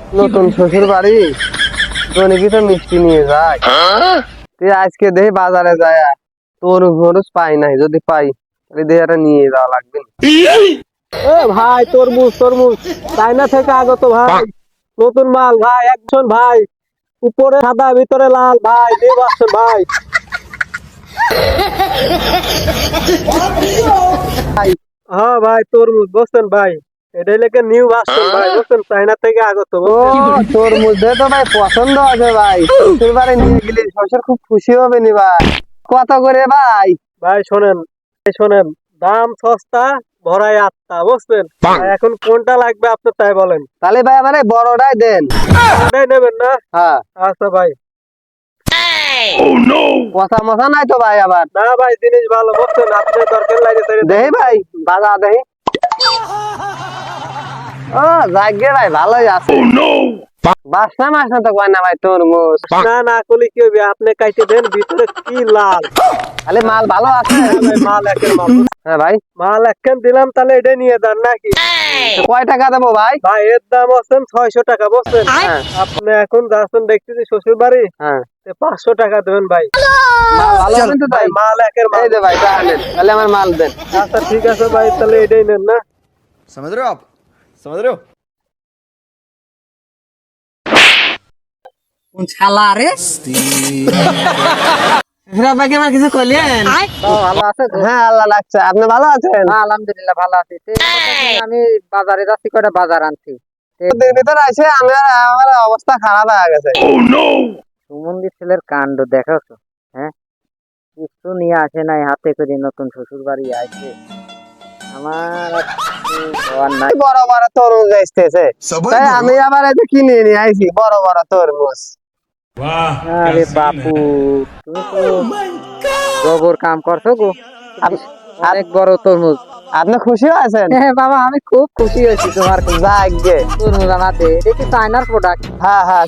নতুন শ্বশুর বাড়ি জনকি তো মিষ্টি নিয়ে যায়। তুই আজকে দেখি বাজারে যায় তরমুজ মরুজ পাই নাই, যদি পাই তাহলে দেখি একটা নিয়ে যাওয়া লাগবে। এ ভাই তরমুজ তরমুজ চায়না থেকে আগত ভাই, নতুন মাল ভাই, একজন ভাই, উপরে সাদা ভিতরে লাল ভাই, নিউ আসছেন ভাই। হ্যাঁ ভাই তরমুজ বসছেন ভাই, এটাই লেগে নিউ আসছেন ভাই, বসছেন চায়না থেকে আগত। ও তরমুজ দেখে তো ভাই পছন্দ আছে ভাই, শ্বশুর বাড়ি নিয়ে গেলে শ্বশুর খুব খুশি হবে নি ভাই। কত করে ভাই? ভাই শোনেন, শোনেন, দাম সস্তা, ভরাই আত্মা, বুঝছেন? এখন কোনটা লাগবে আপনি তাই বলেন। তাহলে ভাই আমার এই বড়টাই দেন। ওটাই নেবেন না? হ্যাঁ। আচ্ছা ভাই। কথা মশা নাই তো ভাই আবার? না ভাই জিনিস ভালো, বুঝছেন? আপনি দরকার লাগে দেহি ভাই বাজা দেহি। ও যাকে ভাই ভালোই আছে। বাসনা মাসনা তো কয় না ভাই তরমুজ। না না করলে কি হবে, আপনি কাইতে দেন, ভিতরে কি লাল। তাহলে মাল ভালো আছে? ভাই মাল একের মাল। হ্যাঁ ভাই। মাল একখান দিলাম, তাহলে এটা নিয়ে যান নাকি? কয় টাকা দেবো ভাই? ভাই এর দাম আছেন 600 টাকা, বুঝছেন? হ্যাঁ। আপনি এখন যাচ্ছেন দেখতেছি শ্বশুর বাড়ি, হ্যাঁ 500 টাকা দেবেন ভাই। মাল ভালো আছে তো ভাই তাই? মাল একের মাল। এই যে ভাই টাকা নেন, তাহলে আমার মাল দেন। আচ্ছা ঠিক আছে ভাই, তাহলে এটাই নেন না। समझ रहे हो आप? समझ रहे हो? কোন শালা রে? হীরা ভাই আমার কিছু কইলেন? ভালো আছে তো? হ্যাঁ আল্লাহ লাগছে, আপনি ভালো আছেন? আলহামদুলিল্লাহ ভালো আছি। আমি বাজারে যাচ্ছি, কয়টা বাজার আনছি। ওদের ভিতরে আছে আমার অবস্থা খারাপ হয়ে গেছে। সুমন্দির ছেলের কাণ্ড দেখাচ্ছো, হ্যাঁ? কিছু নিয়ে আসে নাই, হাতে করে নতুন শ্বশুর বাড়ি আসছে। আমার আর কিছু বলার নাই। বড় বড় তরমুজ আসতেছে, তাই আমি আবার এই যে কিনে নিয়ে আইছি বড় বড় তরমুজ। আরে বাপু, তুমি তো জবর কাম করছো গো। অনেক বড় তরমুজ। আপনি খুশি আছেন? হ্যাঁ বাবা, আমি খুব খুশি হয়েছি তোমার যাকে তরমুজ আনাতে। এটা কি চায়নার প্রোডাক্ট? হ্যাঁ হ্যাঁ।